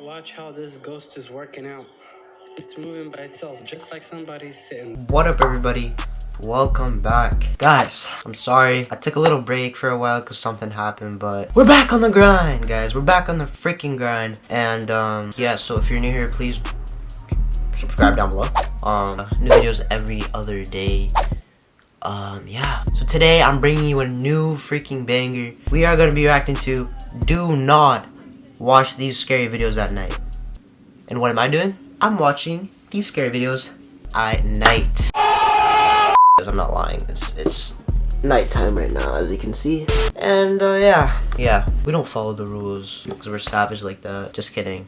Watch how this ghost is working out. It's moving by itself, just like somebody's sitting. What up, everybody? Welcome back. Guys, I'm sorry. I took a little break for a while because something happened, but we're back on the grind, guys. We're back on the freaking grind. And, yeah, so if you're new here, please subscribe down below. New videos every other day. Yeah. So today, I'm bringing you a new freaking banger. We are going to be reacting to Do Not Watch These Scary Videos at Night. And what am I doing? I'm watching these scary videos at night. Because I'm not lying, it's nighttime right now, as you can see. And yeah, we don't follow the rules because we're savage like that. Just kidding.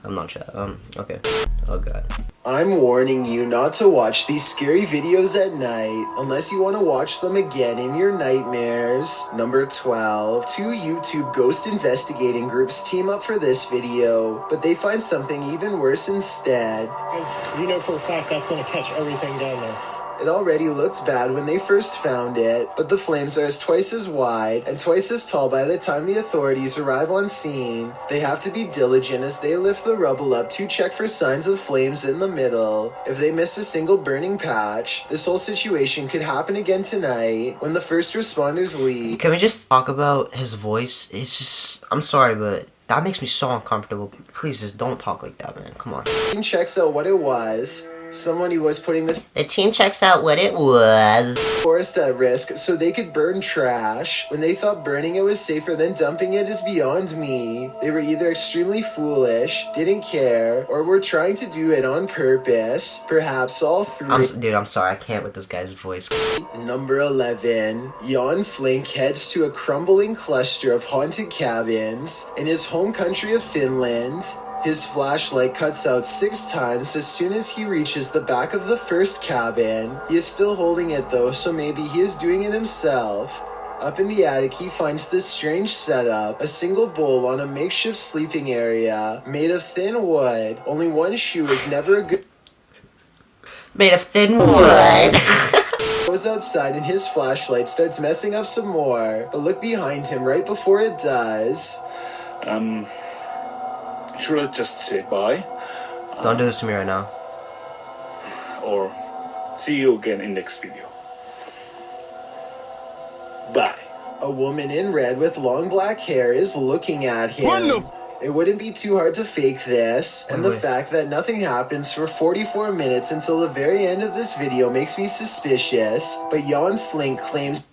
I'm not sure. Okay. Oh god. I'm warning you not to watch these scary videos at night unless you want to watch them again in your nightmares. Number 12. Two YouTube ghost investigating groups team up for this video, but they find something even worse instead. Because you know for a fact that's going to catch everything down there. It already looked bad when they first found it, but the flames are twice as wide and twice as tall by the time the authorities arrive on scene. They have to be diligent as they lift the rubble up to check for signs of flames in the middle. If they miss a single burning patch, this whole situation could happen again tonight when the first responders leave. Can we just talk about his voice? It's just, I'm sorry, but that makes me so uncomfortable. Please just don't talk like that, man. Come on. The checks out what it was. Someone who was putting this The team checks out what it was. forest at risk so they could burn trash. When they thought burning it was safer than dumping it is beyond me. They were either extremely foolish, didn't care, or were trying to do it on purpose. Perhaps all three. Dude, I'm sorry. I can't with this guy's voice. Number 11. Jan Flink heads to a crumbling cluster of haunted cabins in his home country of Finland. His flashlight cuts out 6 times as soon as he reaches the back of the first cabin. He is still holding it though, so maybe he is doing it himself. Up in the attic, he finds this strange setup, a single bowl on a makeshift sleeping area, made of thin wood. Only one shoe is never a good... Made of thin wood. Goes outside and his flashlight starts messing up some more. But look behind him right before it does. Should I just say bye? Don't do this to me right now. Or see you again in next video. Bye. A woman in red with long black hair is looking at him. It wouldn't be too hard to fake this, and the fact that nothing happens for 44 minutes until the very end of this video makes me suspicious, but Jan Flink claims...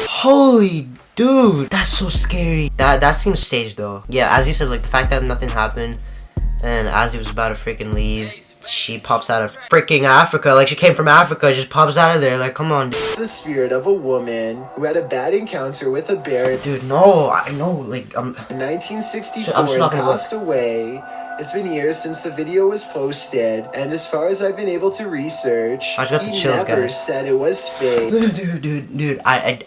Holy dude, that's so scary. That seems staged though. Yeah, as you said, like the fact that nothing happened, and as he was about to freaking leave, she pops out of freaking Africa, like she came from Africa, just pops out of there, like come on, dude. The spirit of a woman who had a bad encounter with a bear Dude, no, I know, like, in 1964 I'm just not and gonna passed away. It's been years since the video was posted, and as far as I've been able to research, I just got he the chills, never guys. said it was fake. Dude, I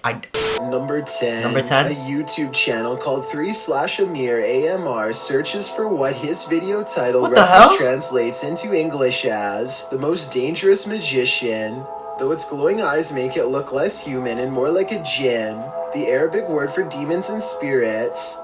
Number 10. Number 10? A YouTube channel called 3/Amir AMR searches for what his video title What the roughly hell? translates into English as the most dangerous magician. Though its glowing eyes make it look less human and more like a jinn, the Arabic word for demons and spirits.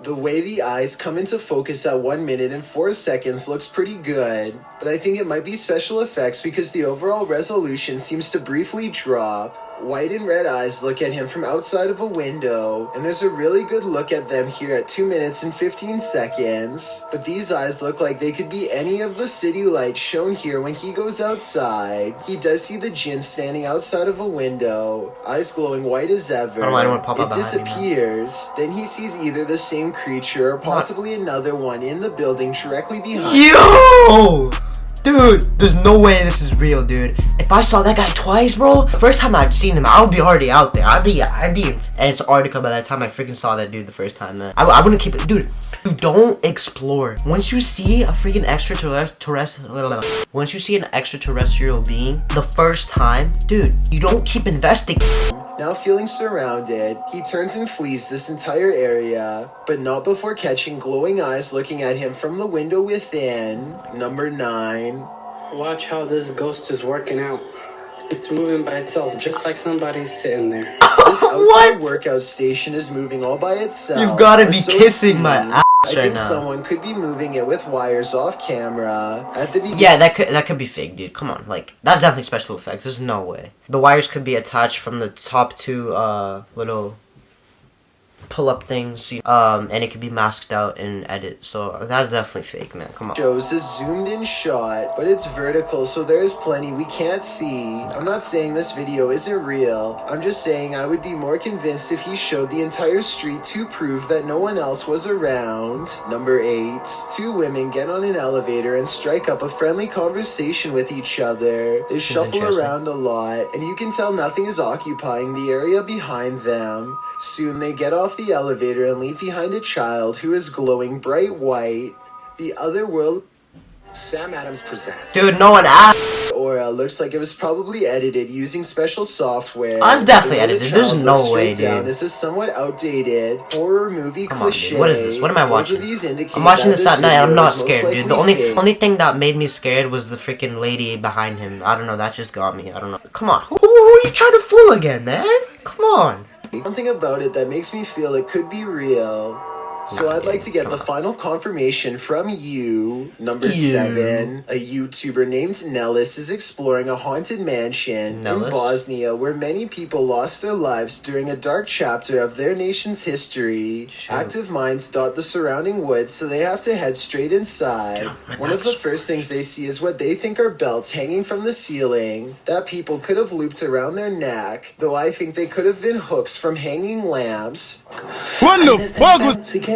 The way the eyes come into focus at 1 minute and 4 seconds looks pretty good, but I think it might be special effects because the overall resolution seems to briefly drop. White and red eyes look at him from outside of a window, and there's a really good look at them here at 2 minutes and 15 seconds. But these eyes look like they could be any of the city lights shown here when he goes outside. He does see the djinn standing outside of a window, eyes glowing white as ever. I don't want to pop up It behind me, man. disappears. Then he sees either the same creature or possibly another one in the building directly behind. Yo! Dude, there's no way this is real, dude. If I saw that guy twice, bro, the first time I'd seen him, I would be already out there. I'd be, and it's Antarctica by that time I freaking saw that dude the first time, man. I wouldn't keep it, dude. You don't explore. Once you see a freaking extraterrestrial being the first time, dude, you don't keep investigating. Now feeling surrounded, he turns and flees this entire area, but not before catching glowing eyes looking at him from the window within. Number 9. Watch how this ghost is working out. It's moving by itself, just like somebody's sitting there. This outdoor What? workout station is moving all by itself. You've gotta or be so it kissing my seems. ass I right think now. someone could be moving it with wires off camera. At the beginning, Yeah, that could be fake, dude. Come on, like that's definitely special effects. There's no way. The wires could be attached from the top two little pull-up things, and it could be masked out in edit. So that's definitely fake, man. Come on. shows a zoomed in shot, but it's vertical, so there's plenty we can't see. I'm not saying this video isn't real. I'm just saying I would be more convinced if he showed the entire street to prove that no one else was around. Number 8. Two women get on an elevator and strike up a friendly conversation with each other. They shuffle interesting. around a lot, and you can tell nothing is occupying the area behind them. Soon they get off the elevator and leave behind a child who is glowing bright white. The other world Sam Adams presents. Dude, no one asked. aura looks like it was probably edited using special software. Oh, it's definitely The way the edited. There's child no looks way, straight down dude. is a somewhat outdated horror movie Come on, cliche. dude. What is this? What am I Both watching? of these indicate I'm watching that this at night. I'm video not is most scared, dude. The likely only fake. only thing that made me scared was the freaking lady behind him. I don't know. That just got me. I don't know. Come on. Who are you trying to fool again, man? Come on. Something about it that makes me feel it could be real. So I'd like to get the final confirmation from you. Number 7. A YouTuber named Nellis is exploring a haunted mansion in Nellis? Bosnia where many people lost their lives during a dark chapter of their nation's history. Shoot. Active minds dot the surrounding woods, so they have to head straight inside. One of the first things they see is what they think are belts hanging from the ceiling that people could have looped around their neck, though I think they could have been hooks from hanging lamps. There's them belts again.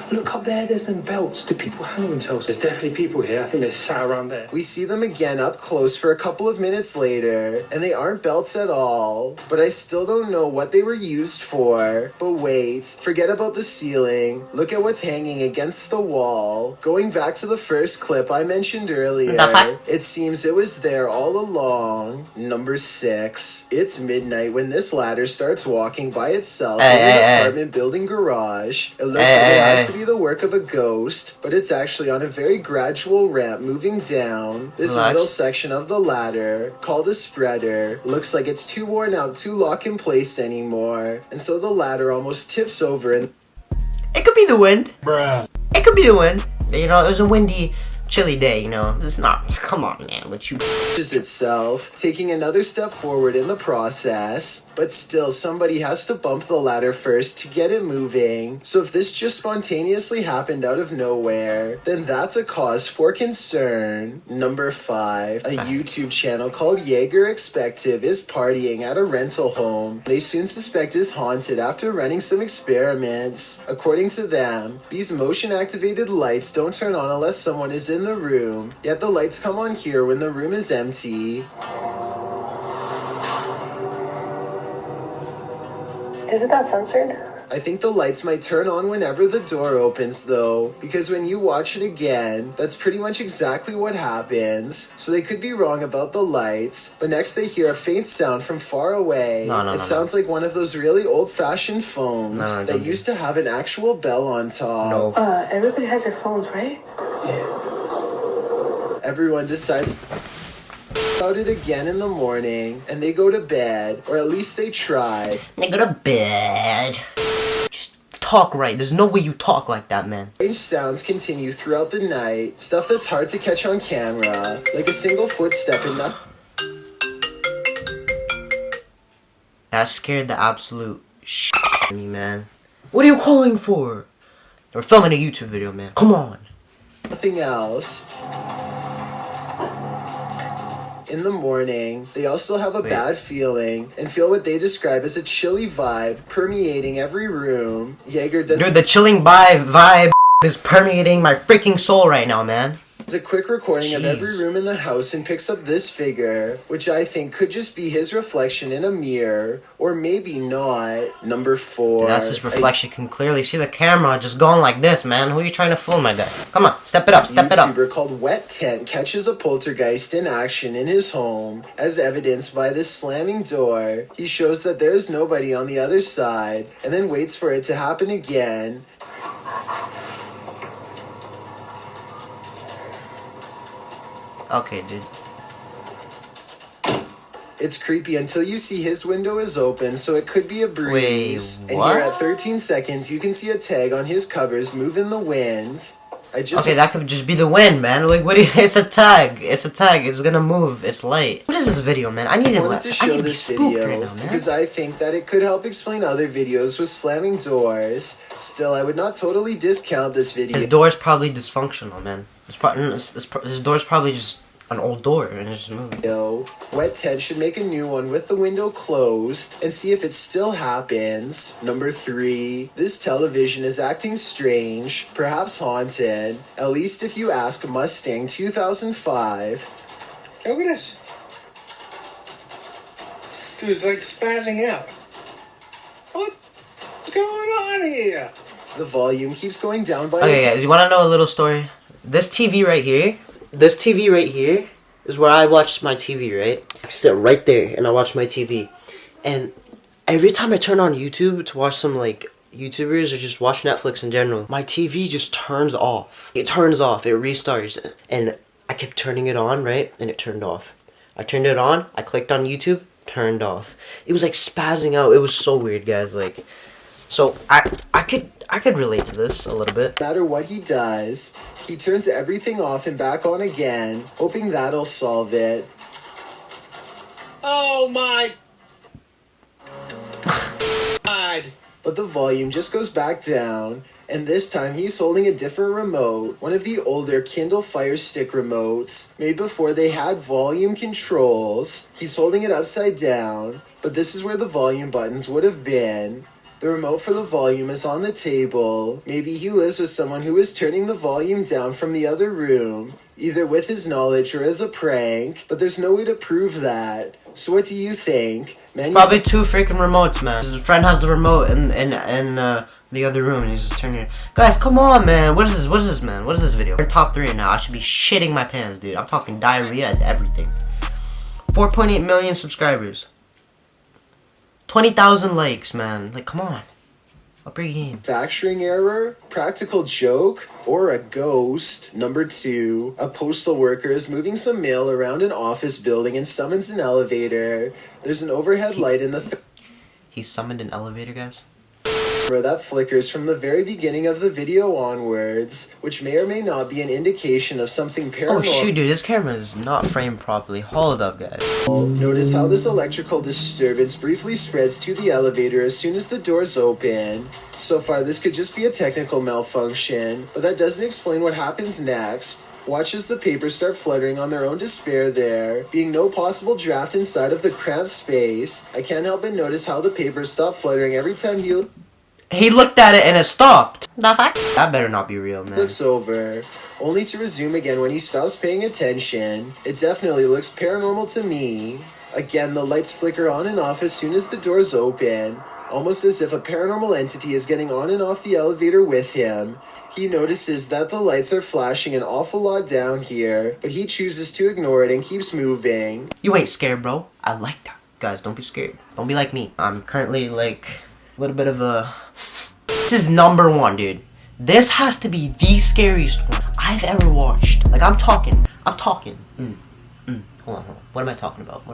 Look up there, there's them belts. Do people hang themselves? There's definitely people here. I think they sat around there. We see them again up close for a couple of minutes later, and they aren't belts at all. But I still don't know what they were used for. But wait, forget about the ceiling. Look at what's hanging against the wall. Going back to the first clip I mentioned earlier, The fuck? it seems it was there all along. Number 6. It's midnight when this ladder starts walking by itself in an apartment building garage. It looks like it has to be the work of a ghost, but it's actually on a very gradual ramp moving down. This Relax. middle section of the ladder, called a spreader, looks like it's too worn out to lock in place anymore, and so the ladder almost tips over and It could be the wind. Bruh. It could be the wind. You know, it was a windy, chilly day, you know. It's not. Come on, man. What you... itself, taking another step forward in the process, but still somebody has to bump the ladder first to get it moving. So if this just spontaneously happened out of nowhere, then that's a cause for concern. Number 5, a YouTube channel called Jaeger Expective is partying at a rental home. They soon suspect is haunted after running some experiments. According to them, these motion activated lights don't turn on unless someone is in the room, yet the lights come on here when the room is empty. Isn't that censored? I think the lights might turn on whenever the door opens though, because when you watch it again, that's pretty much exactly what happens. So they could be wrong about the lights, but next they hear a faint sound from far away. It sounds like one of those really old-fashioned phones that used to have an actual bell on top. Everybody has their phones, right? Everyone decides about it again in the morning, and they go to bed, or at least they try. They go to bed. Just talk right. There's no way you talk like that, man. Strange sounds continue throughout the night, stuff that's hard to catch on camera, like a single footstep and nothing. That scared the absolute shit out of me, man. What are you calling for? We're filming a YouTube video, man. Come on. Nothing else. In the morning, they also have a bad feeling and feel what they describe as a chilly vibe permeating every room. Jaeger does Dude, the chilling vibe is permeating my freaking soul right now, man. a quick recording of every room in the house and picks up this figure, which I think could just be his reflection in a mirror, or maybe not. Number 4. Dude, that's his reflection. You can clearly see the camera just going like this, man. Who are you trying to fool, my guy? Come on, step it up, step it up. A YouTuber called Wet Tent catches a poltergeist in action in his home, as evidenced by this slamming door. He shows that there's nobody on the other side, and then waits for it to happen again. Okay, dude. It's creepy until you see his window is open, so it could be a breeze. Wait, and what? here at 13 seconds, you can see a tag on his covers move in the wind. Okay, that could just be the wind, man. Like, what? It's a tag. It's a tag. It's gonna move. It's light. What is this video, man? I need to show this video right now, man. because I think that it could help explain other videos with slamming doors. Still, I would not totally discount this video. His door's probably dysfunctional, man. His door's probably just an old door and it's just moving. Wet Ted should make a new one with the window closed and see if it still happens. Number 3, this television is acting strange, perhaps haunted, at least if you ask Mustang 2005. Look at this. Dude's like spazzing out. What's going on here? The volume keeps going down by Okay, guys, you wanna know a little story? This TV right here is where I watch my TV, right? I sit right there and I watch my TV. And every time I turn on YouTube to watch some like YouTubers or just watch Netflix in general, my TV just turns off. It turns off, it restarts. And I kept turning it on, right? And it turned off. I turned it on, I clicked on YouTube, turned off. It was like spazzing out. It was so weird, guys. Like, so I could relate to this a little bit. No matter what he does, he turns everything off and back on again, hoping that'll solve it. Oh my God. But the volume just goes back down, and this time he's holding a different remote, one of the older Kindle Fire Stick remotes, made before they had volume controls. He's holding it upside down, but this is where the volume buttons would have been. The remote for the volume is on the table. Maybe he lives with someone who is turning the volume down from the other room, either with his knowledge or as a prank, but there's no way to prove that. So what do you think? Probably 2 freaking remotes, man. His friend has the remote in the other room and he's just turning it. Guys, come on, man. What is this, man? What is this video? We're top 3 now. I should be shitting my pants, dude. I'm talking diarrhea and everything. 4.8 million subscribers. 20,000 likes, man. Like, come on. Up your game. Manufacturing error, practical joke, or a ghost. Number 2, a postal worker is moving some mail around an office building and summons an elevator. There's an overhead light in the He summoned an elevator, guys? that flickers from the very beginning of the video onwards, which may or may not be an indication of something paranormal. Oh shoot, dude, this camera is not framed properly. Hold up, guys. Notice how this electrical disturbance briefly spreads to the elevator as soon as the doors open. So far, this could just be a technical malfunction, but that doesn't explain what happens next. Watch as the papers start fluttering on their own despair there, being no possible draft inside of the cramped space. I can't help but notice how the papers stop fluttering every time he looked at it and it stopped. The fuck? That better not be real, man. Looks over, only to resume again when he stops paying attention. It definitely looks paranormal to me. Again, the lights flicker on and off as soon as the doors open, almost as if a paranormal entity is getting on and off the elevator with him. He notices that the lights are flashing an awful lot down here, but he chooses to ignore it and keeps moving. You ain't scared, bro. I like that. Guys, don't be scared. Don't be like me. I'm currently like a little bit of a... This is number 1, dude. This has to be the scariest one I've ever watched. Like, I'm talking. Hold on. What am I talking about?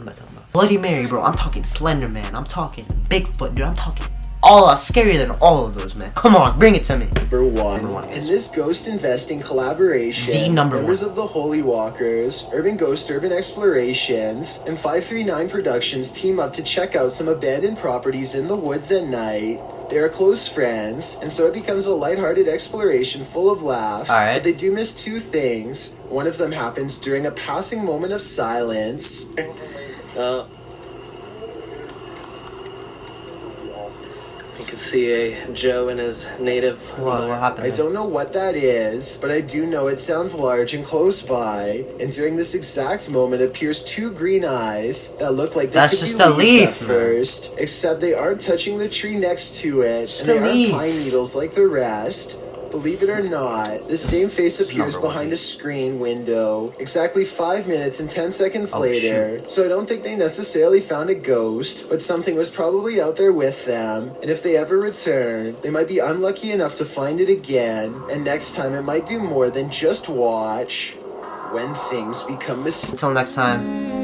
Bloody Mary, bro. I'm talking Slender Man. I'm talking Bigfoot, dude. I'm talking all scarier than all of those, man. Come on, bring it to me. Number one in this ghost investing collaboration, members of the Holy Walkers, Urban Ghost Urban Explorations, and 539 Productions team up to check out some abandoned properties in the woods at night. They are close friends, and so it becomes a lighthearted exploration full of laughs. But they do miss 2 things. One of them happens during a passing moment of silence. You can see a Joe in his native... What happened? I don't know what that is, but I do know it sounds large and close by. And during this exact moment appears 2 green eyes that look like they could be leaves at first, except they aren't touching the tree next to it, and they aren't pine needles like the rest. Believe it or not, the same face appears behind a screen window exactly 5 minutes and 10 seconds later. So I don't think they necessarily found a ghost, but something was probably out there with them. And if they ever return, they might be unlucky enough to find it again. And next time it might do more than just watch when things become mysterious. Until next time.